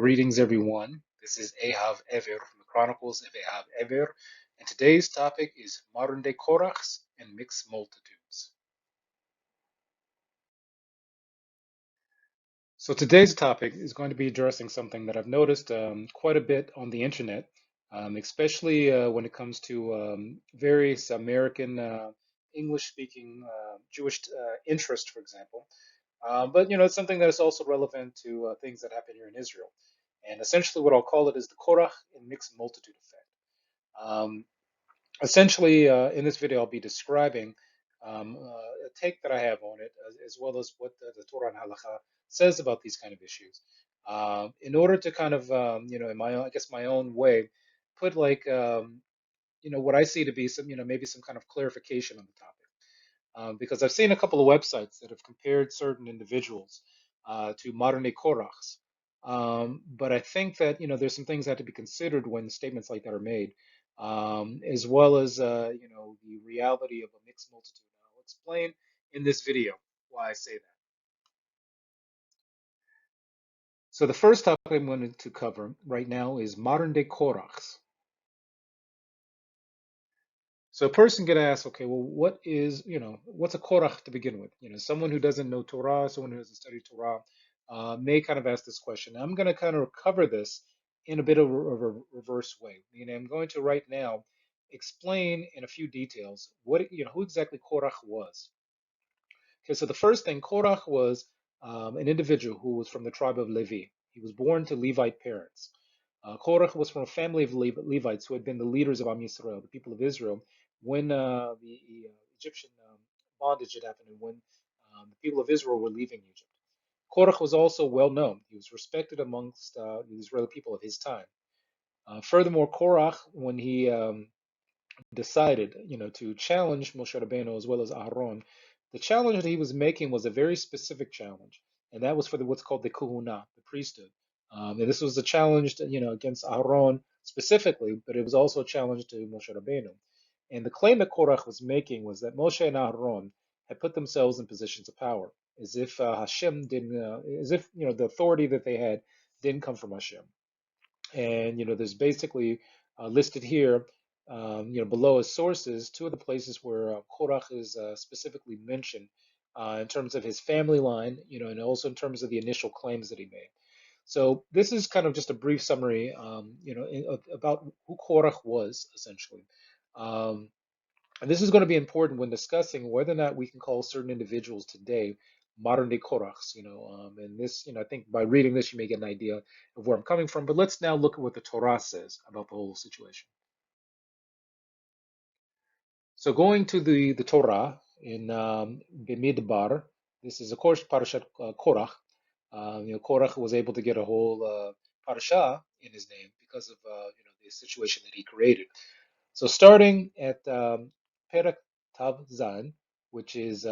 Greetings, everyone. This is Ahav Ever from the Chronicles of Ahav Ever, and today's topic is modern day Korachs and mixed multitudes. So, today's topic is going to be addressing something that I've noticed quite a bit on the internet, especially when it comes to various American English speaking Jewish interest, for example. But it's something that is also relevant to things that happen here in Israel. And essentially, what I'll call it is the Korach and mixed multitude effect. Um, Essentially, in this video, I'll be describing a take that I have on it, as well as what the Torah and Halacha says about these kind of issues. In order to kind of, in my own, I guess, my own way, put like, what I see to be some, maybe some kind of clarification on the topic because I've seen a couple of websites that have compared certain individuals to modern day Korachs. But I think that there's some things that have to be considered when statements like that are made, as well as the reality of a mixed multitude. And I'll explain in this video why I say that. So the first topic I'm going to cover right now is modern day Korachs. So a person could ask, okay, well, what's a Korach to begin with? Someone who doesn't know Torah, someone who doesn't study Torah, may kind of ask this question. I'm going to kind of cover this in a bit of a reverse way. Meaning, I'm going to right now explain in a few details who exactly Korach was. Okay, so the first thing, Korach was an individual who was from the tribe of Levi. He was born to Levite parents. Korach was from a family of Levites who had been the leaders of Am Yisrael, the people of Israel, when the Egyptian bondage had happened and when the people of Israel were leaving Egypt. Korach was also well known. He was respected amongst the Israeli people of his time. Furthermore, Korach, when he decided, to challenge Moshe Rabbeinu as well as Aaron, the challenge that he was making was a very specific challenge, and that was for what's called the Kuhuna, the priesthood. And this was a challenge, against Aaron specifically, but it was also a challenge to Moshe Rabbeinu. And the claim that Korach was making was that Moshe and Aaron had put themselves in positions of power, as if Hashem didn't, as if the authority that they had didn't come from Hashem. And there's basically listed here, below as sources, two of the places where Korach is specifically mentioned in terms of his family line, and also in terms of the initial claims that he made. So this is kind of just a brief summary, about who Korach was essentially. Um, and this is going to be important when discussing whether or not we can call certain individuals today modern day Korachs, and this, I think by reading this, you may get an idea of where I'm coming from. But let's now look at what the Torah says about the whole situation. So going to the Torah in Bemidbar, this is of course Parashat Korach. Korach was able to get a whole parasha in his name because of the situation that he created. So starting at Perak Tav Zan, which is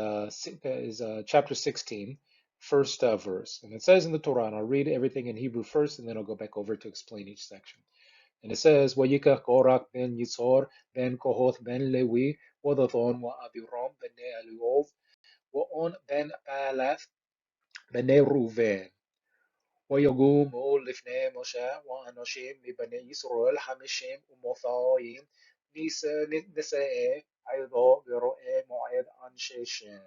chapter 16, first verse, and it says in the Torah, and I'll read everything in Hebrew first, and then I'll go back over to explain each section. And it says, "Vayikach Korach ben Yitzhor ben Kohoth ben Lewi Wadathon wa Abiram ben Eliov wa On ben Palath ben Reuven ويقوم לפני משה ואנשים מבני ישראל 50 נשאי עדו ורואי מועד אנשי שם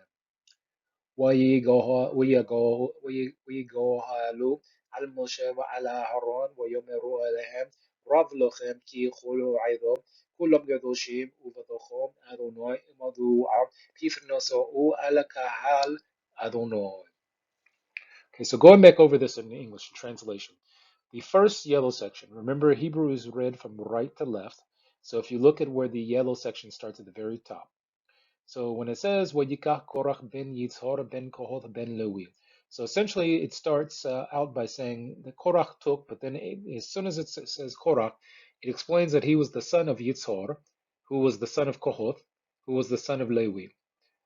ויגאלו על משה ועל אהרון ויאמרו אליהם רב לכם כי כל עדו כולם קדושים ובתוכם אדוני מדוע תפרנסו על הקהל אדוני. Okay, so going back over this in English translation, the first yellow section, remember Hebrew is read from right to left. So if you look at where the yellow section starts at the very top. So when it says Vayikach Korach ben Yitzhor ben Kohoth ben Lewi, so essentially it starts out by saying that Korach took, but then as soon as it says Korach, it explains that he was the son of Yitzhor, who was the son of Kohoth, who was the son of Lewi.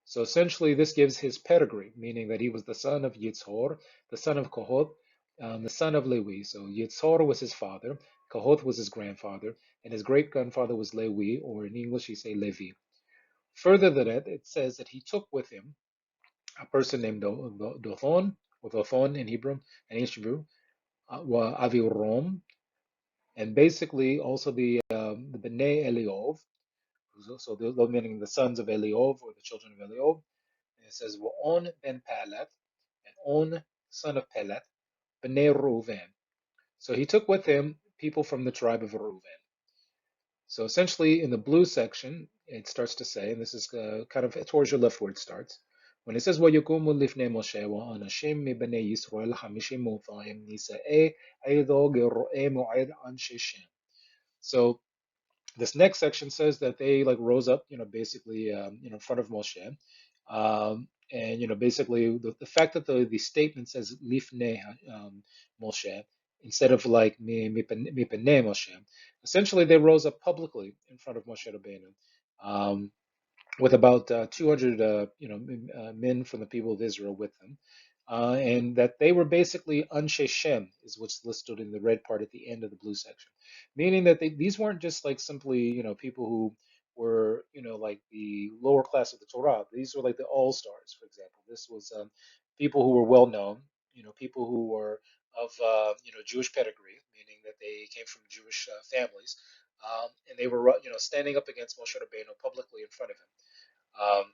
So essentially, this gives his pedigree, meaning that he was the son of Yitzhor, the son of Kohoth, the son of Lewi. So Yitzhor was his father, Kohoth was his grandfather, and his great grandfather was Lewi, or in English you say Levi. Further than that, it says that he took with him a person named Dothon, or Dothon in Hebrew, and in Hebrew, Avirom, and basically also the Bnei Eliov, so those meaning the sons of Eliov or the children of Eliov. And it says On ben Palet, and On son of Pelet, Bnei Reuven. So he took with him people from the tribe of Reuven. So essentially, in the blue section, it starts to say, and this is kind of towards your left where it starts, when it says, وَيَقُومُ لِفْنَي مُوشَى وَأَنَشِمْ مِبَنِي يِسْرَائيل خَمِشِيم وَطَائِم نِسَاءِ أَيْضًا جِرْءِ مُعِيدْ عَنْ شِشِيم. So this next section says that they like rose up, basically, in front of Moshe, and basically the fact that the statement says lifnei Moshe instead of like mipenei Moshe, essentially they rose up publicly in front of Moshe Rabbeinu. With about 200 men from the people of Israel with them. And that they were basically Anshe Shem, is what's listed in the red part at the end of the blue section, meaning that these weren't just like simply people who were like the lower class of the Torah. These were like the all stars, for example. This was people who were well known, people who were of Jewish pedigree, meaning that they came from Jewish families, and they were standing up against Moshe Rabbeinu publicly in front of him. Um,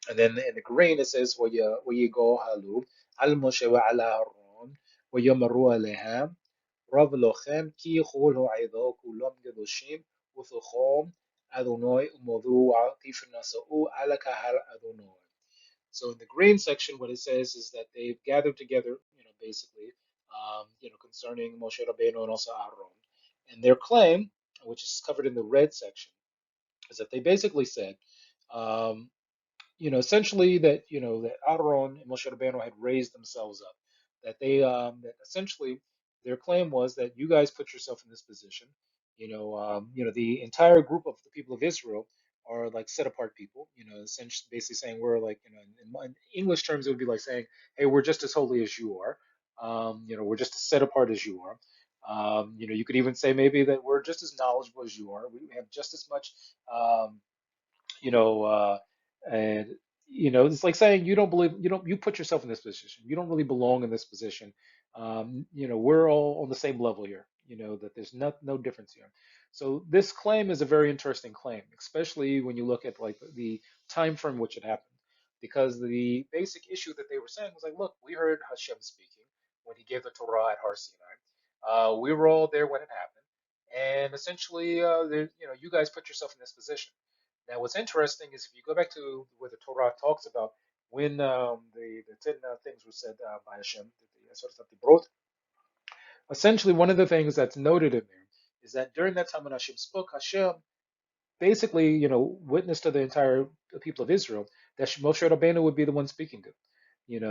and then in the green it says ويجعلوا على موسى وعلى هارون ويمروا عليهم رب لوخم كي يقولوا عظا كلهم قدوشين وثقهم أدوناي وموضوع كيف نسأو على كهر أدوناي. So in the green section, what it says is that they've gathered together, basically, concerning Moshe Rabbeinu and also Aaron. And their claim, which is covered in the red section, is that they basically said, um, essentially that that Aaron and Moshe Rabbeinu had raised themselves up. That essentially their claim was that you guys put yourself in this position. The entire group of the people of Israel are like set apart people. Essentially, basically saying we're like in English terms it would be like saying, hey, we're just as holy as you are. We're just as set apart as you are. You could even say maybe that we're just as knowledgeable as you are. We have just as much. Um, you know, and it's like saying you put yourself in this position. You don't really belong in this position. We're all on the same level here. That there's no difference here. So this claim is a very interesting claim, especially when you look at like the time frame which it happened, because the basic issue that they were saying was like, look, we heard Hashem speaking when he gave the Torah at Har Sinai. We were all there when it happened, and essentially, you guys put yourself in this position. Now, what's interesting is if you go back to where the Torah talks about when the 10 things were said by Hashem, the sort of the broth, essentially one of the things that's noted in there is that during that time when Hashem spoke, Hashem basically, witness to the entire people of Israel that Moshe Rabbeinu would be the one speaking to.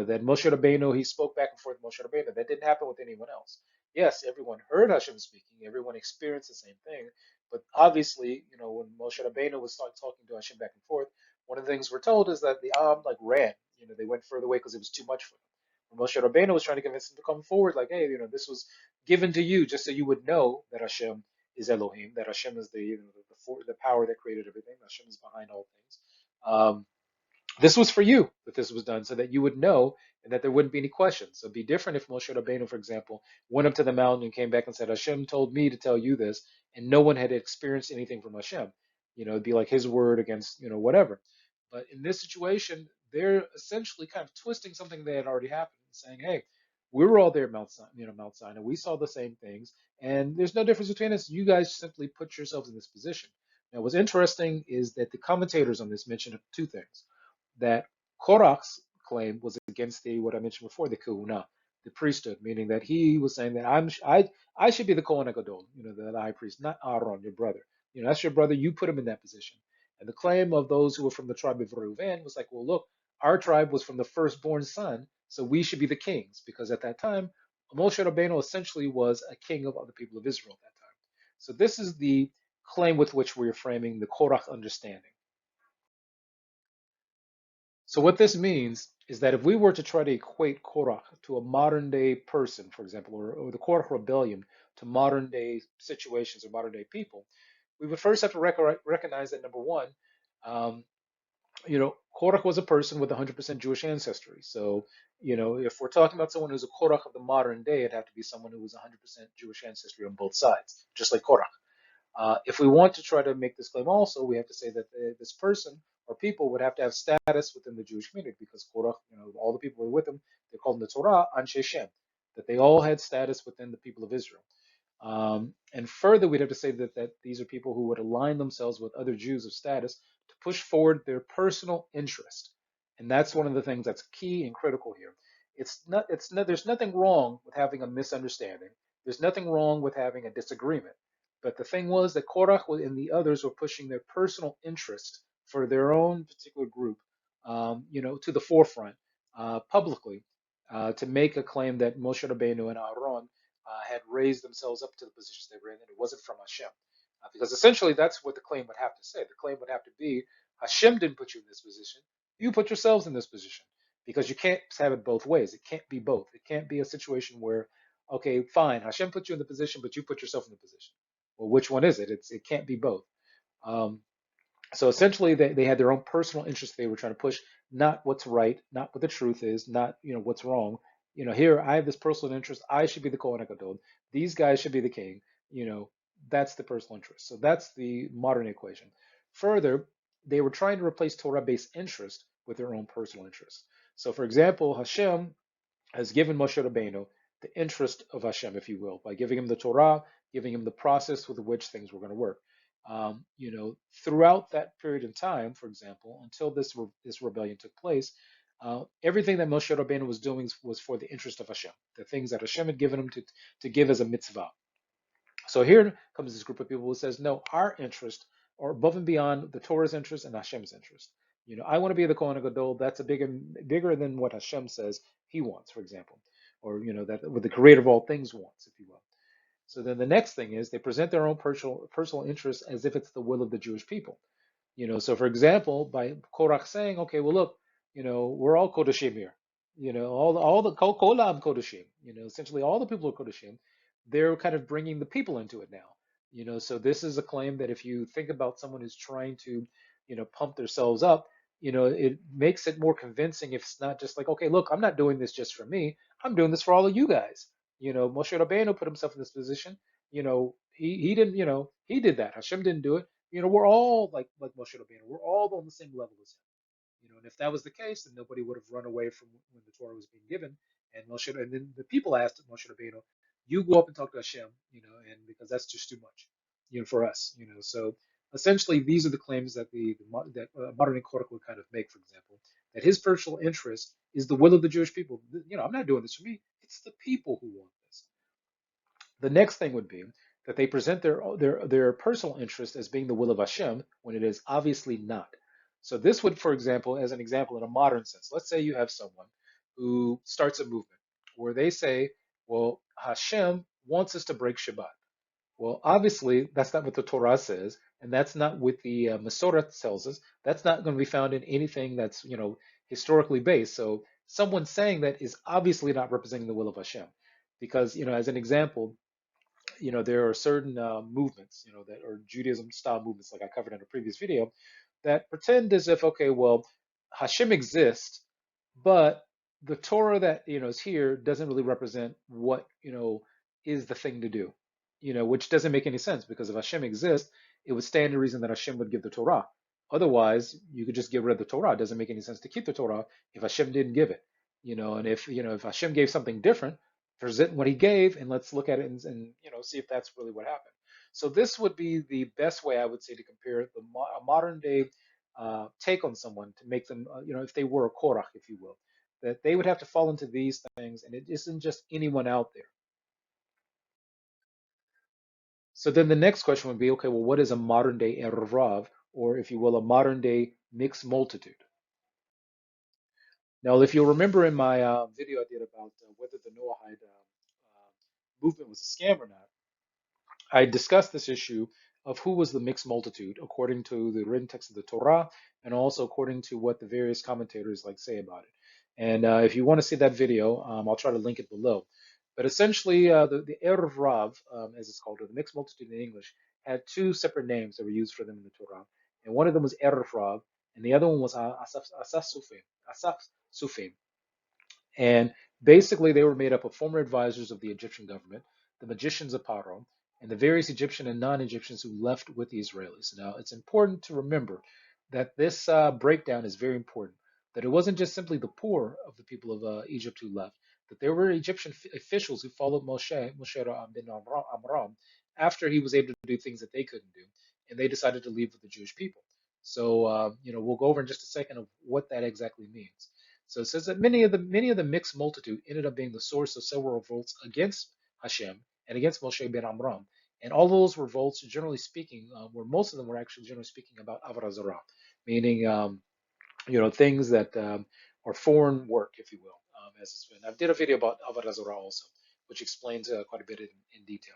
That Moshe Rabbeinu, he spoke back and forth with Moshe Rabbeinu. That didn't happen with anyone else. Yes, everyone heard Hashem speaking, everyone experienced the same thing, but obviously, when Moshe Rabbeinu was talking to Hashem back and forth, one of the things we're told is that the Am like ran. They went further away because it was too much for them. When Moshe Rabbeinu was trying to convince them to come forward, like, hey, this was given to you just so you would know that Hashem is Elohim, that Hashem is the power that created everything. Hashem is behind all things. This was for you that this was done so that you would know and that there wouldn't be any questions. So it'd be different if Moshe Rabbeinu, for example, went up to the mountain and came back and said, Hashem told me to tell you this, and no one had experienced anything from Hashem. It'd be like his word against, whatever. But in this situation, they're essentially kind of twisting something that had already happened and saying, hey, we were all there at Mount Sinai. We saw the same things, and there's no difference between us. You guys simply put yourselves in this position. Now, what's interesting is that the commentators on this mention two things that Korach's claim was against the what I mentioned before, the kahuna, the priesthood, meaning that he was saying that I should be the Kohen Gadol, the high priest, not Aaron, your brother. That's your brother. You put him in that position. And the claim of those who were from the tribe of Reuven was like, well, look, our tribe was from the firstborn son, so we should be the kings, because at that time, Moshe Rabbeinu essentially was a king of the people of Israel at that time. So this is the claim with which we're framing the Korach understanding. So what this means is that if we were to try to equate Korach to a modern day person, for example, or the Korach rebellion to modern day situations or modern day people, we would first have to recognize that number one, um, Korach was a person with 100% Jewish ancestry. So, If we're talking about someone who's a Korach of the modern day, it'd have to be someone who was 100% Jewish ancestry on both sides, just like Korach. If we want to try to make this claim also, we have to say that this person or people would have to have status within the Jewish community because Korach, all the people who were with him, they called in the Torah Anshe Shem, that they all had status within the people of Israel. And further, we'd have to say that these are people who would align themselves with other Jews of status to push forward their personal interest. And that's one of the things that's key and critical here. There's nothing wrong with having a misunderstanding. There's nothing wrong with having a disagreement. But the thing was that Korach and the others were pushing their personal interest for their own particular group, to the forefront publicly to make a claim that Moshe Rabbeinu and Aaron had raised themselves up to the positions they were in, and it wasn't from Hashem. Because essentially that's what the claim would have to say. The claim would have to be Hashem didn't put you in this position. You put yourselves in this position. Because you can't have it both ways. It can't be both. It can't be a situation where, okay, fine, Hashem put you in the position, but you put yourself in the position. Well, which one is it? It can't be both. Um, so essentially, they had their own personal interests they were trying to push, not what's right, not what the truth is, not what's wrong. Here I have this personal interest. I should be the Kohen Gadol. These guys should be the king. You know, that's the personal interest. So that's the modern equation. Further, they were trying to replace Torah-based interest with their own personal interest. So, for example, Hashem has given Moshe Rabbeinu the interest of Hashem, if you will, by giving him the Torah, giving him the process with which things were going to work. Throughout that period of time, for example, until this rebellion took place, everything that Moshe Rabbeinu was doing was for the interest of Hashem, the things that Hashem had given him to give as a mitzvah. So here comes this group of people who says, no, our interest are above and beyond the Torah's interest and Hashem's interest. I want to be the Kohen Gadol. That's bigger than what Hashem says He wants, for example, or that what the Creator of all things wants, if you will. So then the next thing is they present their own personal interest as if it's the will of the Jewish people. So for example, by Korach saying, okay, well look, we're all Kodashim here. All the Kolam Kodashim. Essentially all the people are Kodashim. They're kind of bringing the people into it now. So this is a claim that if you think about someone who's trying to, pump themselves up, it makes it more convincing if it's not just like, okay, look, I'm not doing this just for me. I'm doing this for all of you guys. Moshe Rabbeinu put himself in this position. He didn't, he did that. Hashem didn't do it. We're all like Moshe Rabbeinu. We're all on the same level as him. And if that was the case, then nobody would have run away from when the Torah was being given. And then the people asked Moshe Rabbeinu, "You go up and talk to Hashem," and because that's just too much, for us, So essentially, these are the claims that that modern Korach would kind of make, for example, that his personal interest is the will of the Jewish people. I'm not doing this for me; it's the people who want this. The next thing would be that they present their personal interest as being the will of Hashem when it is obviously not. So this would, for example, as an example in a modern sense, let's say you have someone who starts a movement where they say, well, Hashem wants us to break Shabbat. Well, obviously, that's not what the Torah says, and that's not what the Masorah tells us. That's not going to be found in anything that's, historically based. So someone saying that is obviously not representing the will of Hashem. Because, as an example, there are certain movements, that are Judaism style movements, like I covered in a previous video, that pretend as if, okay, well, Hashem exists, but the Torah that is here doesn't really represent what is the thing to do, which doesn't make any sense because if Hashem exists, it would stand to reason that Hashem would give the Torah. Otherwise, you could just get rid of the Torah. It doesn't make any sense to keep the Torah if Hashem didn't give it, and if Hashem gave something different, present what He gave, and let's look at it and see if that's really what happened. So this would be the best way I would say to compare a modern day take on someone to make them, if they were a Korach, if you will, that they would have to fall into these things, and it isn't just anyone out there. So then the next question would be, okay, well, what is a modern day Erev, or if you will, a modern day mixed multitude? Now, if you'll remember in my video I did about whether the Noahide movement was a scam or not, I discussed this issue of who was the mixed multitude according to the written text of the Torah and also according to what the various commentators say about it. And if you want to see that video, I'll try to link it below. But essentially, the Erev Rav, as it's called, or the mixed multitude in English, had two separate names that were used for them in the Torah. And one of them was Erev Rav, and the other one was Asaf Sufim. Asaf Sufim. And basically, they were made up of former advisors of the Egyptian government, the magicians of Paro, and the various Egyptian and non-Egyptians who left with the Israelis. Now, it's important to remember that this breakdown is very important. That it wasn't just simply the poor of the people of Egypt who left, that there were Egyptian officials who followed Moshe bin Amram, after he was able to do things that they couldn't do, and they decided to leave with the Jewish people. So, we'll go over in just a second of what that exactly means. So it says that many of the mixed multitude ended up being the source of several revolts against Hashem and against Moshe ben Amram. And all those revolts, generally speaking, were most of them were actually generally speaking about Avodah Zarah, meaning things that are foreign work, if you will. As it's been, I did a video about Avodah Zarah also, which explains quite a bit in detail.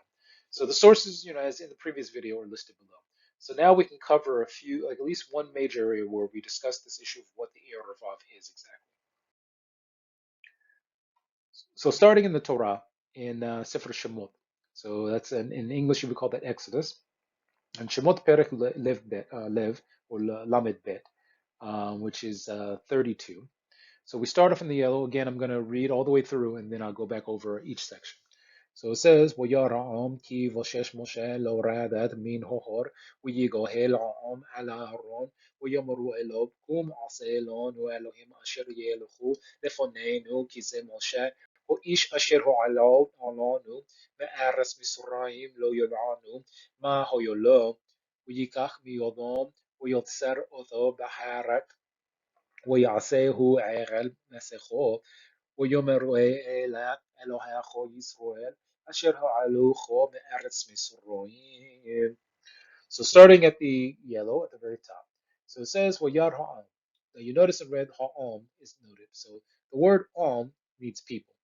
So the sources, as in the previous video, are listed below. So now we can cover a few, like at least one major area where we discuss this issue of what the Erev is exactly. So starting in the Torah in Sefer Shemot, so that's in English you would call that Exodus, and Shemot Perek Lev or Lamed Bet, which is 32. So we start off in the yellow. Again, I'm going to read all the way through and then I'll go back over each section. So it says, وَيَرَعَمْ كِي وَشَش مُشَى لَوْ رَادَتْ مِنْ هُهُرْ وَيِّجَهِلْ عَمْ عَلَى هَارُونَ وَيَمُرُوا إِلَيْهِ قُمْ عَصَيْلُونَ وَإِلَهِمْ أَشَرْ يَلْخُوا لِفَنَّيْنُ كِي زِي مُشَى وإيش أشر هو علانو ما أرس مصرايم لو يلعنو ما هو يلو ويكح ميوضام ويتصر أثو بحارك ويعصيه عغل مسخو ويومر إلى إلهيخو يسرائيل أشر هو علوخو بأرس مصرايم. So starting at the yellow at the very top. So it says Wayar Ha'am. Now you notice in red Ha'am is noted. So the word Am means people.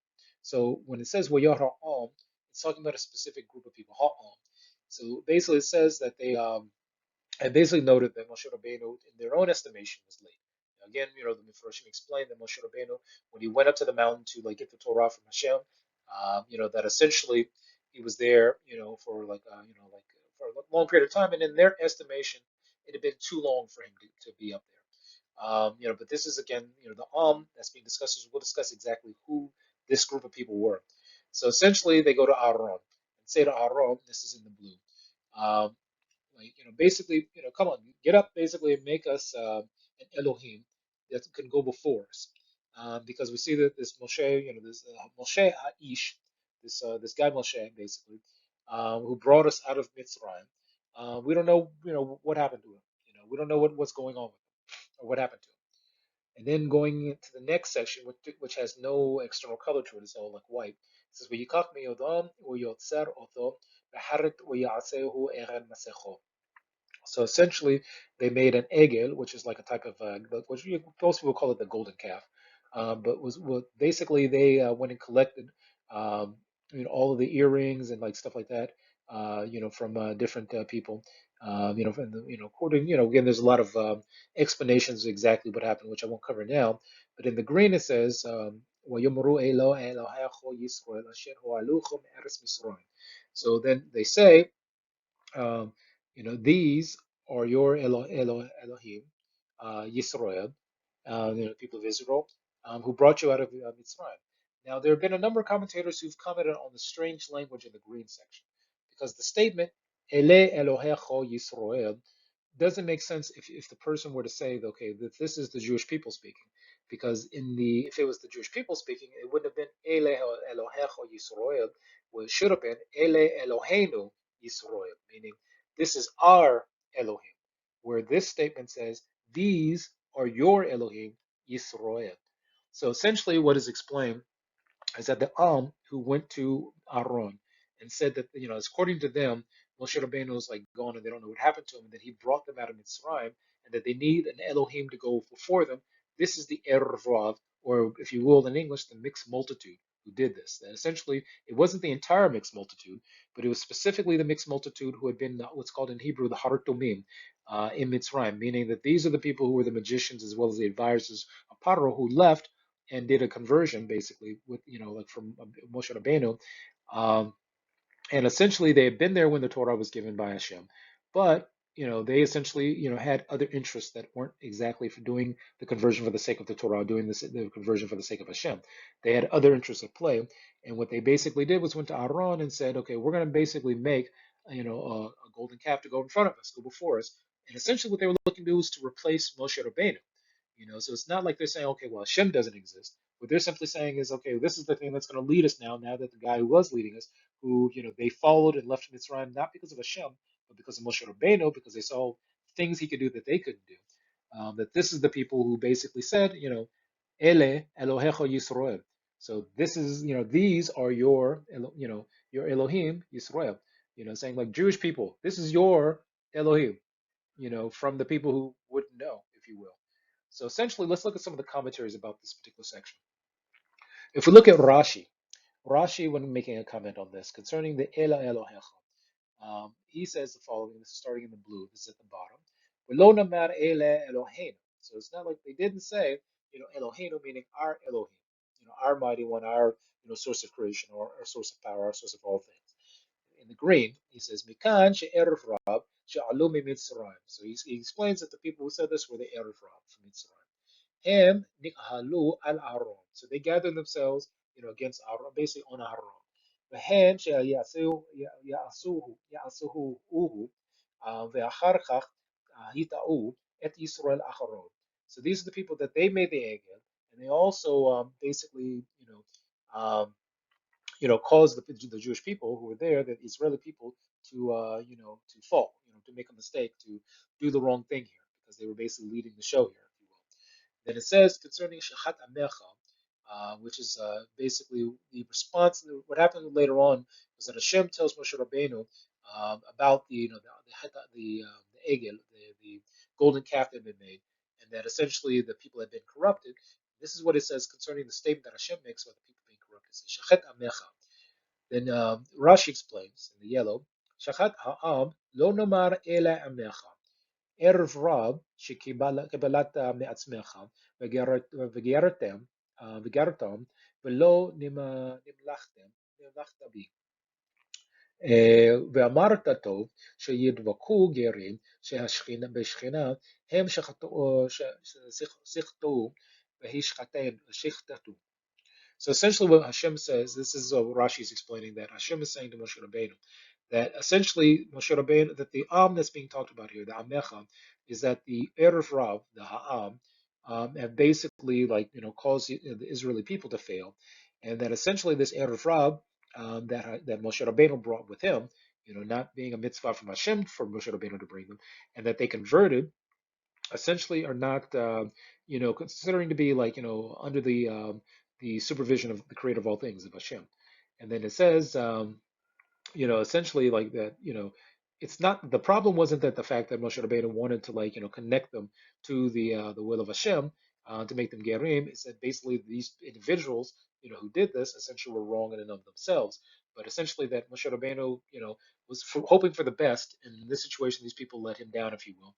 So when it says Wayar Ha'am, it's talking about a specific group of people, Ha'am. So basically it says that they and basically noted that Moshe Rabbeinu, in their own estimation, was late. Now, again, the Mepharshim explained that Moshe Rabbeinu, when he went up to the mountain to like get the Torah from Hashem, that essentially he was there, for for a long period of time, and in their estimation, it had been too long for him to be up there. But this is again, the that's being discussed. We'll discuss exactly who this group of people were. So essentially, they go to Aaron and say to Aaron, this is in the blue. Um, basically, come on, get up, basically, and make us an Elohim that can go before us, because we see that this Moshe, this Moshe Aish, this guy Moshe, basically, who brought us out of Mitzrayim. We don't know, what happened to him. We don't know what's going on with him or what happened to him. And then going into the next section, which has no external color to it, it's all like white. It says, "V'yikach miyodam u'yotzer oto v'haret u'yasehu eren masecho." So essentially, they made an egel, which is like a type of, which most people call it the golden calf, but basically they went and collected, um, all of the earrings and like stuff like that, from different people, from according, again, there's a lot of explanations of exactly what happened, which I won't cover now. But in the green it says, "Vayomru Elo Elohecho Yisrael asher ho'aluchom eretz Misraim." So then they say. These are your Elohim, Yisrael, people of Israel, who brought you out of Mitzrayim. Now, there have been a number of commentators who've commented on the strange language in the green section, because the statement Ele Elohecho Yisrael doesn't make sense if the person were to say, okay, that this is the Jewish people speaking, because if it was the Jewish people speaking, it wouldn't have been Ele Elohecho Yisrael, well, it should have been Ele Eloheinu Yisrael, meaning this is our Elohim, where this statement says, these are your Elohim Yisrael. So essentially, what is explained is that the who went to Aaron and said that, according to them, Moshe Rabbeinu was like gone and they don't know what happened to him, and that he brought them out of Mitzrayim, and that they need an Elohim to go before them. This is the Ervav, or if you will, in English, the mixed multitude who did this. That essentially, it wasn't the entire mixed multitude, but it was specifically the mixed multitude who had been what's called in Hebrew the Haratomim in Mitzrayim, meaning that these are the people who were the magicians as well as the advisors of Paro who left and did a conversion basically with like from Moshe Rabbeinu, um, and essentially they had been there when the Torah was given by Hashem, but they essentially, had other interests that weren't exactly for doing the conversion for the sake of the Torah, doing the conversion for the sake of Hashem. They had other interests at play, and what they basically did was went to Aaron and said, okay, we're going to basically make, a golden calf to go in front of us, go before us, and essentially what they were looking to do was to replace Moshe Rabbeinu. So it's not like they're saying, okay, well, Hashem doesn't exist. What they're simply saying is, okay, this is the thing that's going to lead us now. Now that the guy who was leading us, who they followed and left Mitzrayim, not because of Hashem, but because of Moshe Rabbeinu, because they saw things he could do that they couldn't do. That this is the people who basically said, Ele Elohecha Yisrael. So this is, these are your Elohim Yisrael. Saying like Jewish people, this is your Elohim, from the people who wouldn't know, if you will. So essentially, let's look at some of the commentaries about this particular section. If we look at Rashi, when making a comment on this concerning the Ela Elohecha, he says the following. This is starting in the blue. This is at the bottom. V'lo namar ele Eloheinu. So it's not like they didn't say, Eloheinu meaning our Elohim, our mighty one, our source of creation, or our source of power, our source of all things. In the green, he says, Mikan she'erev rab she'alu mitzrayim. So he explains that the people who said this were the erev rab from Mitzrayim. Hem nikhalu al Aaron. So they gathered themselves, against Aaron, basically on Aaron. והם יעשו הוא ואחר כך היטעו את ישראל אחרון. So these are the people that they made the Egel, and they also basically, caused the Jewish people who were there, the Israeli people, to fall, to make a mistake, to do the wrong thing here, because they were basically leading the show here, if you will. Then it says concerning Shachat Amecha, which is basically the response. What happened later on was that Hashem tells Moshe Rabbeinu about the egel, the golden calf that had been made, and that essentially the people had been corrupted. This is what it says concerning the statement that Hashem makes about the people being corrupted. It says, Shachat Amecha. Then Rashi explains in the yellow, Shachat Ha'am lo nomar ela Amecha. ערב רב שקבלת מעצמך וגרתם וגרתם ולא נמלכת בי. ואמרת טוב שידבקו גרים שהשכינה בשכינה הם שחטאו והשחטו. So essentially, what Hashem says, this is what Rashi is explaining, that Hashem is saying to Moshe Rabbeinu, that essentially Moshe Rabbeinu, that the Am that's being talked about here, the Amecha, is that the Erev Rav, the Ha'am, have basically caused the Israeli people to fail, and that essentially this Erev Rav that Moshe Rabbeinu brought with him, not being a mitzvah from Hashem for Moshe Rabbeinu to bring them, and that they converted essentially are not, considering to be under the supervision of the creator of all things, of Hashem. And then it says, essentially like that, it's not, the problem wasn't that the fact that Moshe Rabbeinu wanted to connect them to the will of Hashem, to make them gerim. It's that basically these individuals, who did this essentially were wrong in and of themselves. But essentially that Moshe Rabbeinu, was hoping for the best. And in this situation, these people let him down, if you will,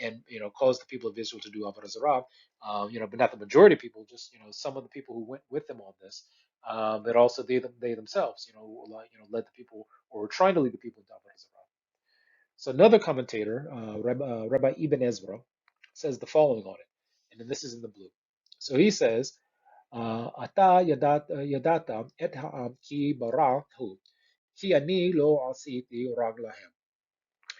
and caused the people of Israel to do avodah zarah. But not the majority of people, just some of the people who went with them on this, but also they themselves, led the people, or were trying to lead the people into avodah zarah. So another commentator, Rabbi Ibn Ezra, says the following on it, and then this is in the blue. So he says, "Ata yadata et ha'am ki barahu, ki ani lo asiti raglahem,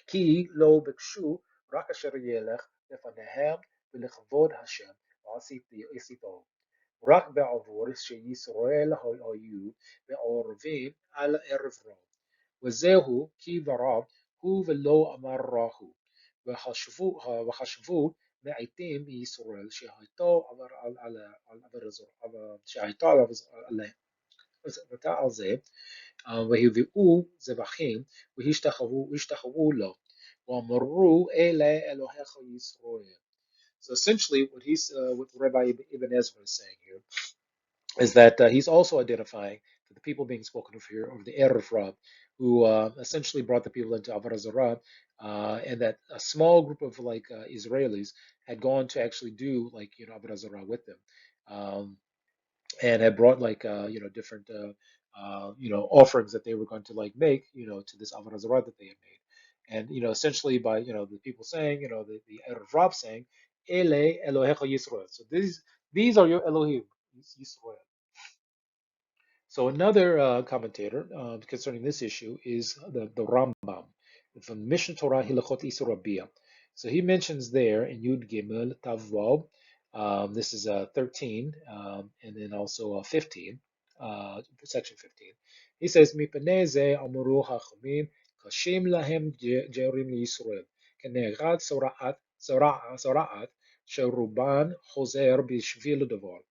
ki lo bikshu rak asher yelech lefanehem v'lechavod Hashem v'asiti isito. רק בעבור שישראל היו מעורבים על ערב רב, וזהו כי ברב הוא ולא אמר רהו, וחשבו מעטים מישראל שהייתה על זה, והביאו זבחים והשתחוו לו, ואמרו אלה אלוהיך ישראל. So essentially, what Rabbi Ibn Ezra is saying here is that he's also identifying that the people being spoken of here are the Erev Rab, who essentially brought the people into Avodah Zarah, and that a small group of Israelis had gone to actually do Avodah Zarah with them, and had brought different offerings that they were going to make to this Avodah Zarah that they had made. And essentially by the people saying, the Erev Rav saying, Ele Elohecha Yisrael. So these are your Elohim, Yisrael. So another commentator concerning this issue is the Rambam from Mishnah Torah Hilachot Isur Rabbiya. So he mentions there in Yud Gimel Tav Vav, this is 13, and then also 15, section 15. He says, "Mipenei ze amuru hachamim kashim lahem jerim liyisrael kenegad soraat sheruban chozer b'shvil davar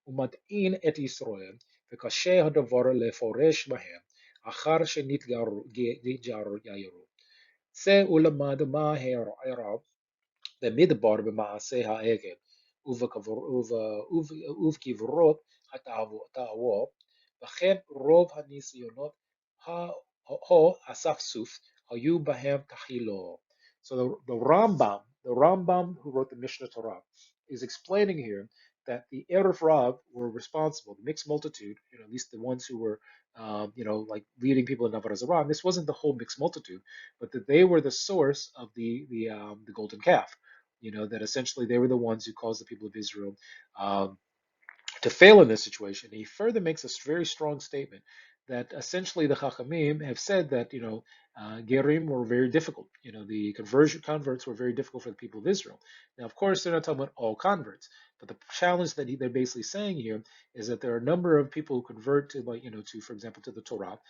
umatin et Yisrael." וקשה הדבר לפורש בהם, אחר שנתגיירו. צא ולמד מה הערב במדבר במעשה העגל, ובקברות התערובת, וכן רוב הניסיונות האספסוף היו בהם תחילו. So the Rambam who wrote the Mishnah Torah, is explaining here that the Erev Rav were responsible, the mixed multitude, at least the ones who were, like leading people in Avodah Zarah. This wasn't the whole mixed multitude, but that they were the source of the golden calf. That essentially they were the ones who caused the people of Israel um, to fail in this situation. He further makes a very strong statement that essentially the Chachamim have said that Gerim were very difficult. The converts were very difficult for the people of Israel. Now, of course, they're not talking about all converts, but the challenge that they're basically saying here is that there are a number of people who convert to, like to, for example, to the Torah,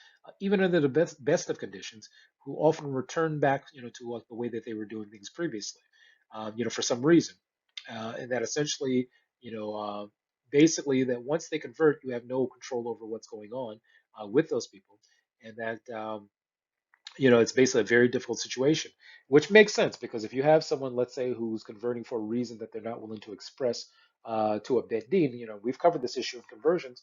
even under the best of conditions, who often return back, to like the way that they were doing things previously, for some reason, and that essentially, you know. Basically that once they convert, you have no control over what's going on with those people, and that it's basically a very difficult situation, which makes sense because if you have someone, let's say, who's converting for a reason that they're not willing to express to a bet din, we've covered this issue of conversions.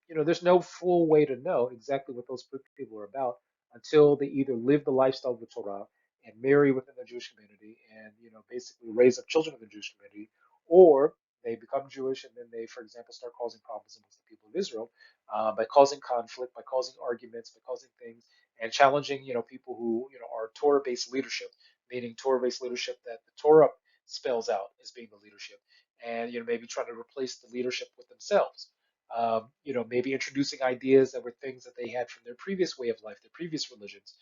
There's no full way to know exactly what those people are about until they either live the lifestyle of the Torah and marry within the Jewish community and basically raise up children of the Jewish community, or they become Jewish and then they, for example, start causing problems amongst the people of Israel by causing conflict, by causing arguments, by causing things and challenging, people who, are Torah-based leadership, meaning Torah-based leadership that the Torah spells out as being the leadership, and maybe trying to replace the leadership with themselves. Maybe introducing ideas that were things that they had from their previous way of life, their previous religions.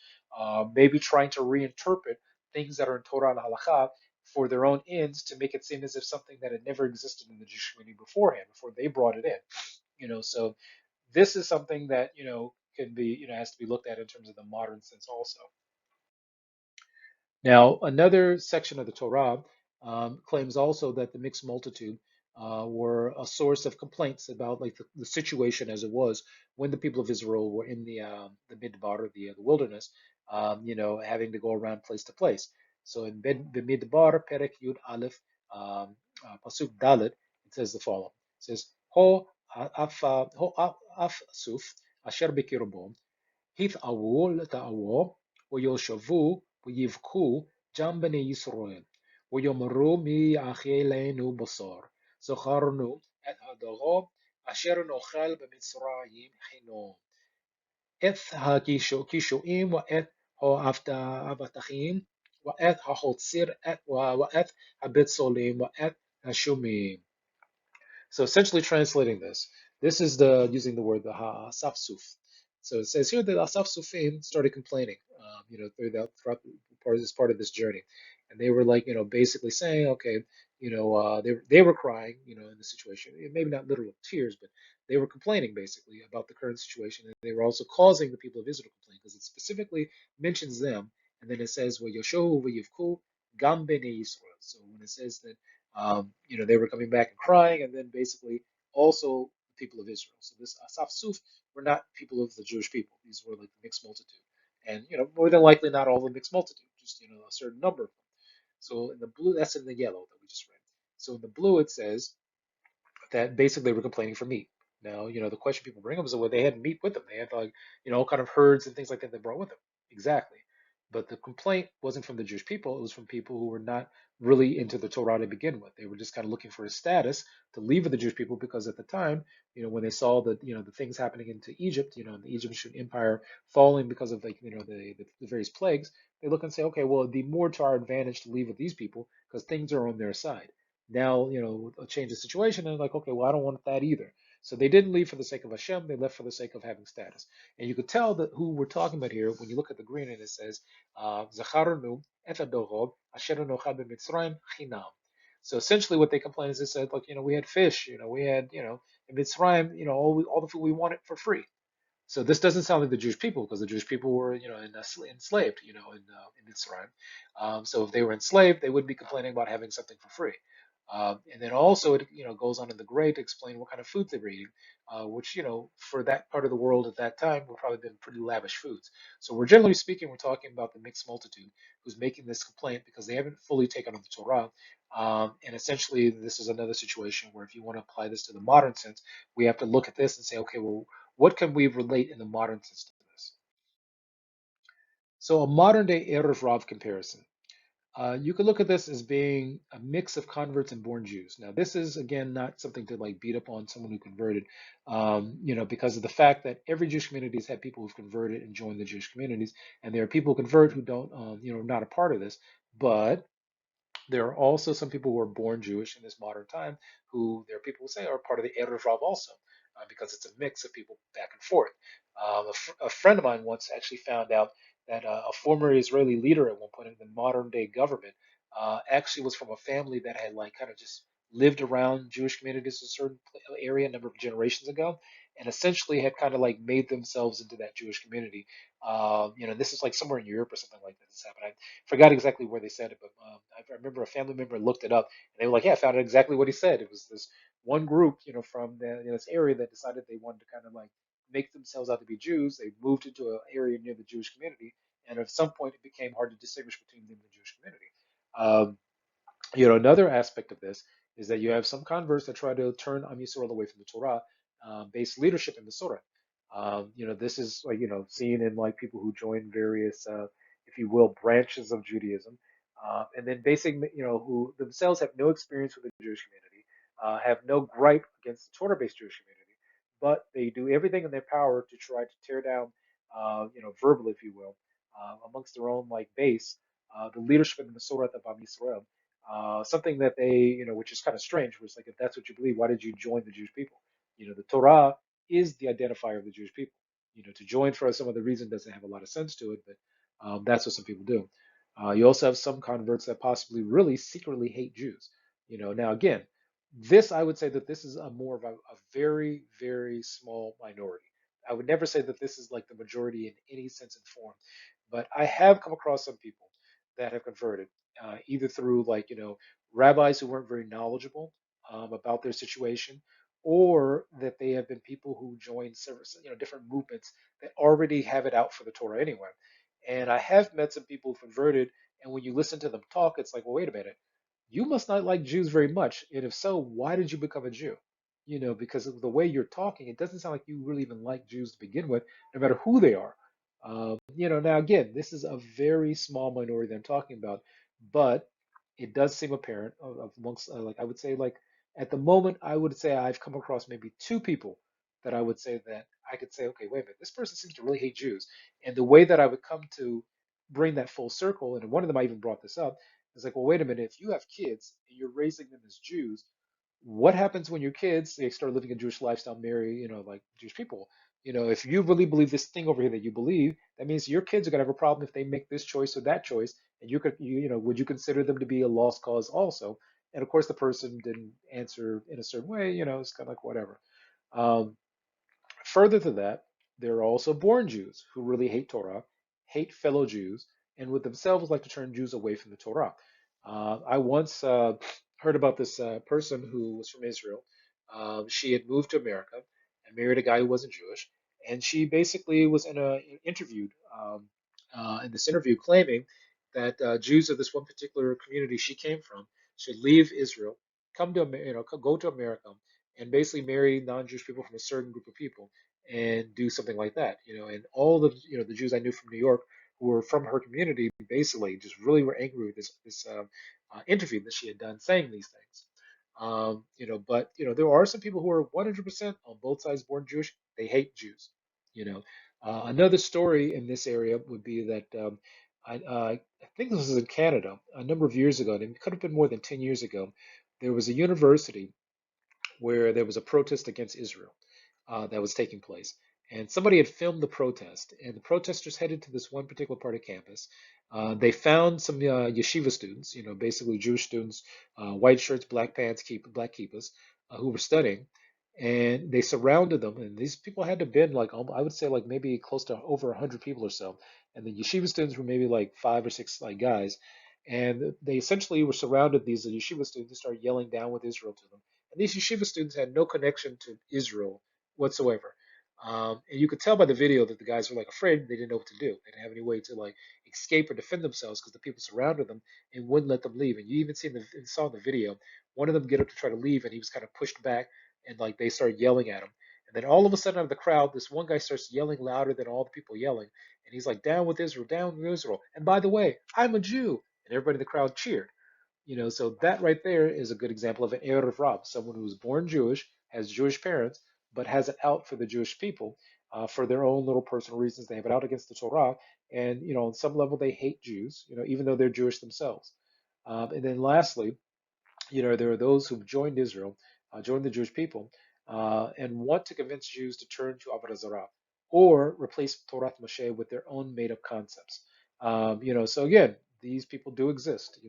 Maybe trying to reinterpret things that are in Torah and Halakha for their own ends to make it seem as if something that had never existed in the Jewish community beforehand, before they brought it in. So this is something that can be has to be looked at in terms of the modern sense also. Now, another section of the Torah claims also that the mixed multitude were a source of complaints about like the situation as it was when the people of Israel were in the midbar, the wilderness, having to go around place to place. So in the midbar, Perek Yud Aleph, Pasuk Dalet, it says the following. It says, Ho Suf Asher Bekirbo התאוו לתאוו, ויושבו ויבכו גם בני ישראל, ויאמרו מי יאכילנו בשר, זכרנו את הדבר אשר נאכל במצרים חינם, את הקישואים ואת האבטחים, ואת החוציר ואת הבצלים ואת השומים. So essentially translating this is the using the word the ha'asafsuf. So it says here that asafsufim started complaining, throughout this journey, and they were like, basically saying, okay, they were crying, in the situation, maybe not literal tears, but they were complaining basically about the current situation, and they were also causing the people of Israel to complain because it specifically mentions them, and then it says, "Well, Yoshohu v'yivku gam bnei Yisrael." So when it says that they were coming back and crying, and then basically also the people of Israel. So this Asaf Suf were not people of the Jewish people. These were like the mixed multitude, and more than likely not all the mixed multitude, just a certain number of them. So in the blue, that's in the yellow that we just read. So in the blue, it says that basically they were complaining for meat. Now, the question people bring up is, well, they had meat with them. They had like, all kind of herds and things like that they brought with them. Exactly. But the complaint wasn't from the Jewish people, it was from people who were not really into the Torah to begin with. They were just kind of looking for a status to leave with the Jewish people because at the time, when they saw that, the things happening into Egypt, and the Egyptian empire falling because of like, the various plagues, they look and say, okay, well, it'd be more to our advantage to leave with these people because things are on their side. Now, change the situation and like, okay, well, I don't want that either. So they didn't leave for the sake of Hashem, they left for the sake of having status. And you could tell that who we're talking about here when you look at the green and it says, Zacharnu et adorod asher nochad b'Mitzrayim chinam. So essentially what they complained is they said, look, we had fish, we had, in Mitzrayim, all the food we wanted for free. So this doesn't sound like the Jewish people because the Jewish people were, enslaved, in Israel. So if they were enslaved, they wouldn't be complaining about having something for free. And then also it, goes on in the Great to explain what kind of foods they were eating, which, for that part of the world at that time would probably been pretty lavish foods. So we're generally speaking, we're talking about the mixed multitude who's making this complaint because they haven't fully taken on the Torah. And essentially, this is another situation where if you want to apply this to the modern sense, we have to look at this and say, okay, well, what can we relate in the modern sense to this? So a modern day Erev Rav comparison. You could look at this as being a mix of converts and born Jews. Now, this is again not something to like beat up on someone who converted, because of the fact that every Jewish community has had people who've converted and joined the Jewish communities, and there are people who convert who don't, not a part of this. But there are also some people who are born Jewish in this modern time who there are people who say are part of the Erev Rav also, because it's a mix of people back and forth. A friend of mine once actually found out that a former Israeli leader at one point in the modern day government actually was from a family that had like kind of just lived around Jewish communities in a certain area a number of generations ago, and essentially had kind of like made themselves into that Jewish community. This is like somewhere in Europe or something like that. This happened. Forgot exactly where they said it, but I remember a family member looked it up, and they were like, "Yeah, I found out exactly what he said." It was this one group, from this area that decided they wanted to kind of like make themselves out to be Jews. They moved into an area near the Jewish community, and at some point, it became hard to distinguish between them and the Jewish community. Um, Another aspect of this is that you have some converts that try to turn Am Yisrael away from the Torah, based leadership in the Surah. This is like seen in like people who join various, if you will, branches of Judaism, and then basically who themselves have no experience with the Jewish community, have no gripe against the Torah-based Jewish community, but they do everything in their power to try to tear down, verbally, if you will, amongst their own like base, the leadership in the Masorah of Am Yisrael, something that they, which is kind of strange, was like, if that's what you believe, why did you join the Jewish people? The Torah is the identifier of the Jewish people. To join for some other reason doesn't have a lot of sense to it, but that's what some people do. You also have some converts that possibly really secretly hate Jews. Now again, this I would say that this is a more of a very, very small minority. I would never say that this is like the majority in any sense and form, but I have come across some people that have converted, either through like rabbis who weren't very knowledgeable about their situation, or that they have been people who joined several, different movements that already have it out for the Torah anyway. And I have met some people who converted, and when you listen to them talk, it's like, well, wait a minute, you must not like Jews very much, and if so, why did you become a Jew? Because of the way you're talking, it doesn't sound like you really even like Jews to begin with, no matter who they are. Now again, this is a very small minority that I'm talking about, but it does seem apparent amongst, like I would say, like at the moment, I would say I've come across maybe two people that I would say that I could say, okay, wait a minute, this person seems to really hate Jews, and the way that I would come to bring that full circle, and one of them I even brought this up, is like, well, wait a minute, if you have kids and you're raising them as Jews, what happens when your kids they start living a Jewish lifestyle, marry, like Jewish people? If you really believe this thing over here that you believe, that means your kids are gonna have a problem if they make this choice or that choice, and would you consider them to be a lost cause also? And of course, the person didn't answer in a certain way. It's kind of like whatever. Um, Further to that, there are also born Jews who really hate Torah, hate fellow Jews, and would themselves like to turn Jews away from the Torah. I once heard about this person who was from Israel. She had moved to America and married a guy who wasn't Jewish, and she basically was interviewed in this interview claiming that Jews of this one particular community she came from should leave Israel, come to go to America, and basically marry non-Jewish people from a certain group of people and do something like that. And all the the Jews I knew from New York who were from her community basically just really were angry with this interview that she had done saying these things. But there are some people who are 100% on both sides born Jewish. They hate Jews. You know, another story in this area would be that I think this was in Canada a number of years ago, and it could have been more than 10 years ago. There was a university where there was a protest against Israel that was taking place. And somebody had filmed the protest, and the protesters headed to this one particular part of campus. They found some yeshiva students, basically Jewish students, white shirts, black pants, black kippas, who were studying, and they surrounded them. And these people had to have been like, I would say like maybe close to over 100 people or so. And the yeshiva students were maybe like 5 or 6 like guys. And they essentially were surrounded these yeshiva students and started yelling down with Israel to them. And these yeshiva students had no connection to Israel whatsoever. And you could tell by the video that the guys were like afraid. They didn't know what to do. They didn't have any way to like escape or defend themselves because the people surrounded them and wouldn't let them leave. And you even saw in the video one of them get up to try to leave, and he was kind of pushed back, and like they started yelling at him. And then all of a sudden, out of the crowd, this one guy starts yelling louder than all the people yelling, and he's like, "Down with Israel! Down with Israel!" And by the way, I'm a Jew, and everybody in the crowd cheered. So that right there is a good example of an Erev Rav, someone who was born Jewish, has Jewish parents, but has it out for the Jewish people for their own little personal reasons. They have it out against the Torah, and on some level they hate Jews, even though they're Jewish themselves. And then lastly, there are those who've joined Israel, joined the Jewish people, and want to convince Jews to turn to Avodah Zarah or replace Torah Moshe with their own made-up concepts. So again, these people do exist.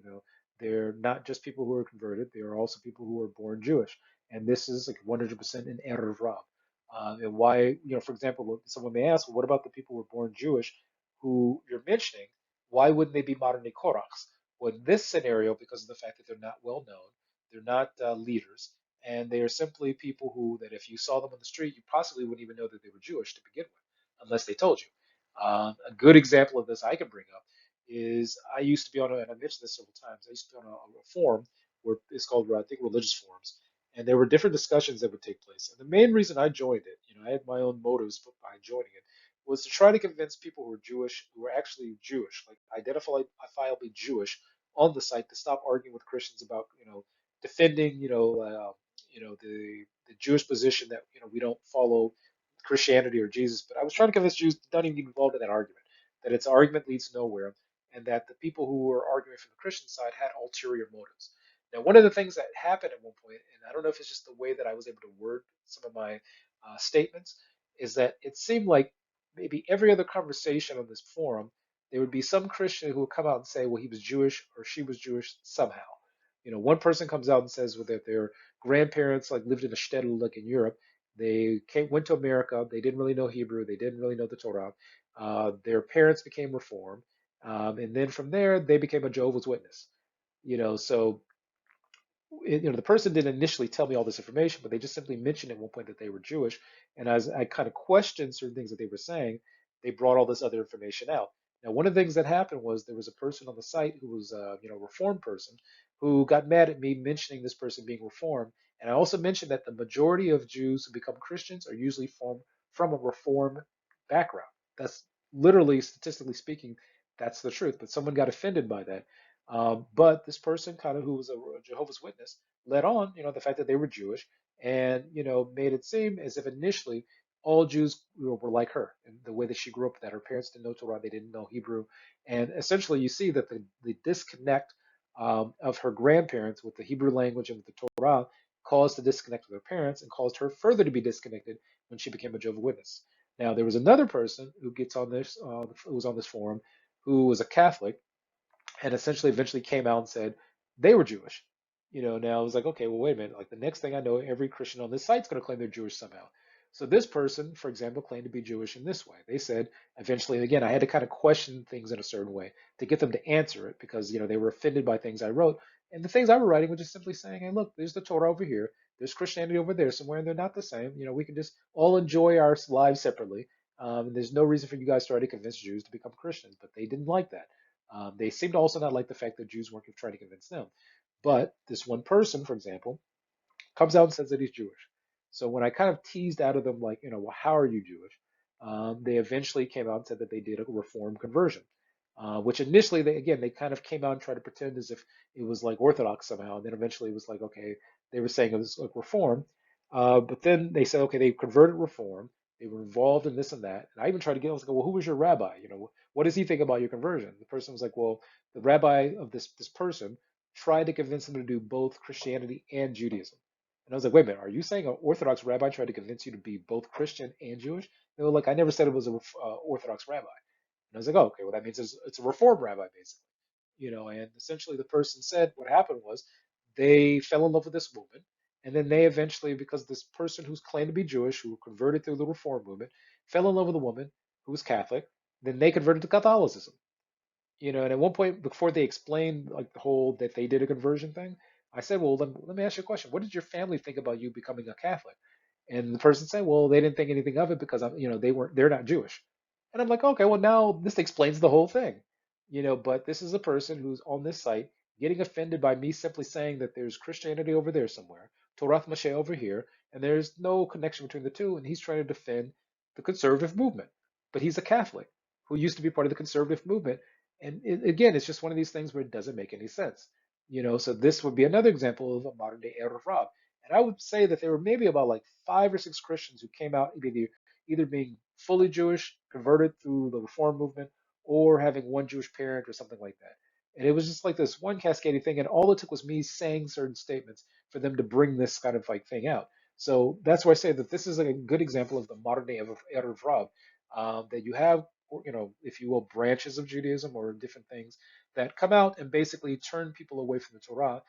They're not just people who are converted; they are also people who are born Jewish, and this is like 100% an Erev Rav. And why, for example, someone may ask, well, what about the people who are born Jewish who you're mentioning? Why wouldn't they be modern day Korachs? Well, in this scenario, because of the fact that they're not well known, they're not leaders, and they are simply people who, that if you saw them on the street, you possibly wouldn't even know that they were Jewish to begin with, unless they told you. A good example of this I can bring up is I used to be on, and I mentioned this several times, I used to be on a forum where it's called, I think, religious forums, and there were different discussions that would take place. And the main reason I joined it, I had my own motives behind joining it, was to try to convince people who were Jewish, who were actually Jewish, like identifiably Jewish, on the site to stop arguing with Christians about, defending, the Jewish position that, we don't follow Christianity or Jesus. But I was trying to convince Jews to not even get involved in that argument, that its argument leads nowhere, and that the people who were arguing from the Christian side had ulterior motives. Now, one of the things that happened at one point, and I don't know if it's just the way that I was able to word some of my statements, is that it seemed like maybe every other conversation on this forum, there would be some Christian who would come out and say, well, he was Jewish or she was Jewish somehow. One person comes out and says well, that their grandparents like lived in a shtetl like in Europe. Went to America. They didn't really know Hebrew. They didn't really know the Torah. Their parents became Reformed, and then from there they became a Jehovah's Witness. So the person didn't initially tell me all this information, but they just simply mentioned at one point that they were Jewish. And as I kind of questioned certain things that they were saying, they brought all this other information out. Now, one of the things that happened was there was a person on the site who was a reformed person who got mad at me mentioning this person being reformed. And I also mentioned that the majority of Jews who become Christians are usually from a reformed background. That's literally, statistically speaking, that's the truth. But someone got offended by that. But this person, kind of who was a Jehovah's Witness, led on, the fact that they were Jewish, and made it seem as if initially all Jews were like her, and the way that she grew up, that her parents didn't know Torah, they didn't know Hebrew, and essentially you see that the disconnect of her grandparents with the Hebrew language and with the Torah caused the disconnect with her parents and caused her further to be disconnected when she became a Jehovah's Witness. Now there was another person who gets on this, who was on this forum, who was a Catholic and essentially eventually came out and said they were Jewish. Now I was like, okay, well, wait a minute. Like the next thing I know, every Christian on this site's going to claim they're Jewish somehow. So this person, for example, claimed to be Jewish in this way. They said eventually, and again, I had to kind of question things in a certain way to get them to answer it because they were offended by things I wrote, and the things I were writing were just simply saying, hey, look, there's the Torah over here, there's Christianity over there somewhere, and they're not the same. We can just all enjoy our lives separately. And there's no reason for you guys to try to convince Jews to become Christians, but they didn't like that. They seem to also not like the fact that Jews weren't trying to convince them. But this one person, for example, comes out and says that he's Jewish. So when I kind of teased out of them, like, well, how are you Jewish? they eventually came out and said that they did a reform conversion, which initially they kind of came out and tried to pretend as if it was like Orthodox somehow, and then eventually it was like, okay, they were saying it was like reform, but then they said, okay, they converted reform. They were involved in this and that. And I even tried to get, I was like, well, who was your rabbi? What does he think about your conversion? The person was like, well, the rabbi of this person tried to convince him to do both Christianity and Judaism. And I was like, wait a minute, are you saying an Orthodox rabbi tried to convince you to be both Christian and Jewish? They were like, I never said it was a Orthodox rabbi. And I was like, oh, okay, well, that means it's a Reform rabbi, basically. And essentially the person said what happened was they fell in love with this woman. And then they eventually, because this person who's claimed to be Jewish, who converted through the Reform movement, fell in love with a woman who was Catholic, then they converted to Catholicism. And at one point before they explained like the whole that they did a conversion thing, I said, well, let me ask you a question. What did your family think about you becoming a Catholic? And the person said, well, they didn't think anything of it because they're not Jewish. And I'm like, okay, well, now this explains the whole thing. But this is a person who's on this site getting offended by me simply saying that there's Christianity over there somewhere, Torah Moshe over here, and there's no connection between the two, and he's trying to defend the conservative movement. But he's a Catholic who used to be part of the conservative movement. And again, it's just one of these things where it doesn't make any sense. So this would be another example of a modern day Erev Rav. And I would say that there were maybe about like 5 or 6 Christians who came out either being fully Jewish, converted through the Reform movement, or having one Jewish parent or something like that. And it was just like this one cascading thing, and all it took was me saying certain statements for them to bring this kind of like thing out. So that's why I say that this is a good example of the modern day of Erev Rav, that you have, if you will, branches of Judaism or different things that come out and basically turn people away from the Torah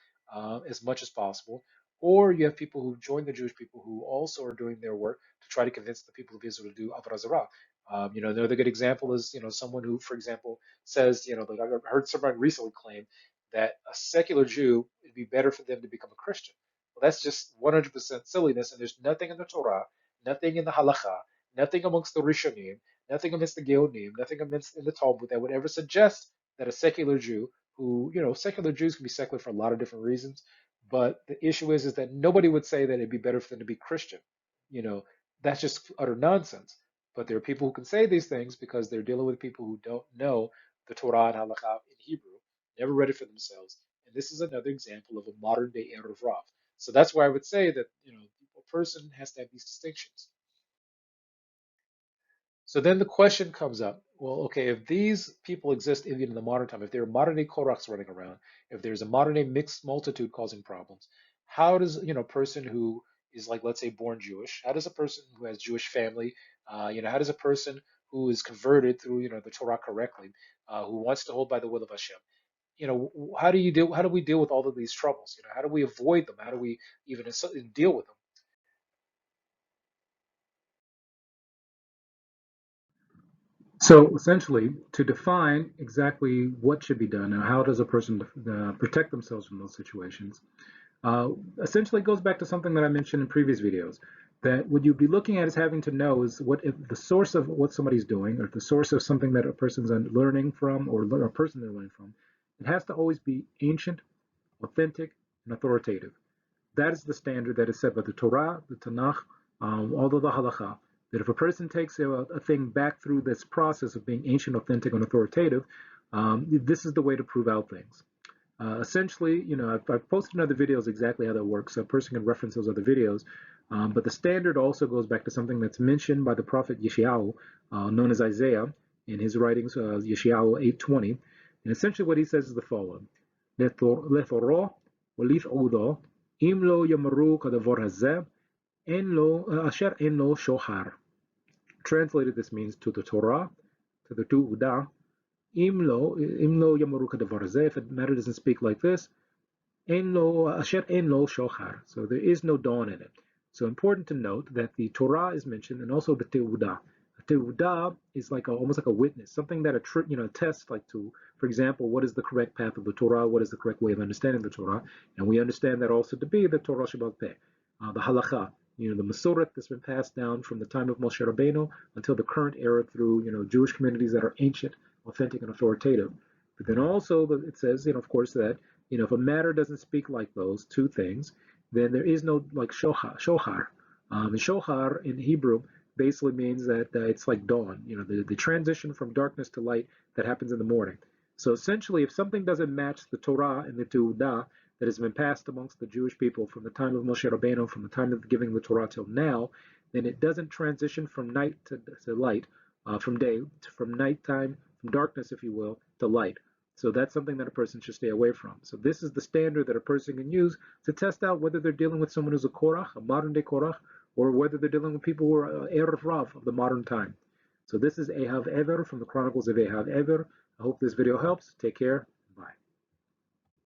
as much as possible. Or you have people who join the Jewish people who also are doing their work to try to convince the people of Israel to do Avodah Zarah. Another good example is, someone who, for example, says, like I heard someone recently claim that a secular Jew, it'd be better for them to become a Christian. Well, that's just 100% silliness, and there's nothing in the Torah, nothing in the Halakha, nothing amongst the Rishonim, nothing amongst the Geonim, nothing amongst in the Talmud that would ever suggest that a secular Jew, who, secular Jews can be secular for a lot of different reasons, but the issue is that nobody would say that it'd be better for them to be Christian. You know, that's just utter nonsense. But there are people who can say these things because they're dealing with people who don't know the Torah and Halakha in Hebrew, never read it for themselves. And this is another example of a modern day Erev Rav. So that's why I would say that, a person has to have these distinctions. So then the question comes up, well, okay, if these people exist even in the modern time, if there are modern day Korachs running around, if there's a modern day mixed multitude causing problems, how does, a person who is like, let's say, born Jewish, how does a person who has Jewish family, how does a person who is converted through, the Torah correctly, who wants to hold by the will of Hashem, how do we deal with all of these troubles? How do we avoid them? How do we even deal with them? So essentially, to define exactly what should be done and how does a person protect themselves from those situations, uh, essentially goes back to something that I mentioned in previous videos. That what you'd be looking at is having to know is what if the source of what somebody's doing, or the source of something that a person's learning from, or a person they're learning from. It has to always be ancient, authentic, and authoritative. That is the standard that is set by the Torah, the Tanakh, all of the Halakha. That if a person takes a thing back through this process of being ancient, authentic, and authoritative, this is the way to prove out things. Essentially, I've posted in other videos exactly how that works, so a person can reference those other videos. But the standard also goes back to something that's mentioned by the prophet Yeshayahu, known as Isaiah, in his writings, Yeshayahu 8:20. And essentially what he says is the following: "Lethoro ולפעודו, אם לא יאמרו כדבר הזה, אשר אין לו שוחר." Translated, this means to the Torah, to the Tu'udah, אם לא יאמרו כדבר הזה, if the matter doesn't speak like this, אין לו, אשר אין לו שוחר. So there is no dawn in it. So important to note that the Torah is mentioned and also the Teudah. A Teudah is like almost like a witness, something that attests like to, for example, what is the correct path of the Torah, what is the correct way of understanding the Torah, and we understand that also to be the Torah Shabbat Peh, the Halakha, the Masoret that's been passed down from the time of Moshe Rabbeinu until the current era through, Jewish communities that are ancient, authentic, and authoritative. But then also it says, of course, that if a matter doesn't speak like those two things, then there is no like shohar. And shohar in Hebrew basically means that it's like dawn, the transition from darkness to light that happens in the morning. So essentially, if something doesn't match the Torah and the Teudah that has been passed amongst the Jewish people from the time of Moshe Rabbeinu, from the time of giving the Torah till now, then it doesn't transition from night to light, from day, from nighttime, from darkness, if you will, to light. So that's something that a person should stay away from. So this is the standard that a person can use to test out whether they're dealing with someone who's a Korach, a modern day Korach, or whether they're dealing with people who are Erev Rav of the modern time. So this is Ehav Ever from the Chronicles of Ehav Ever. I hope this video helps. Take care.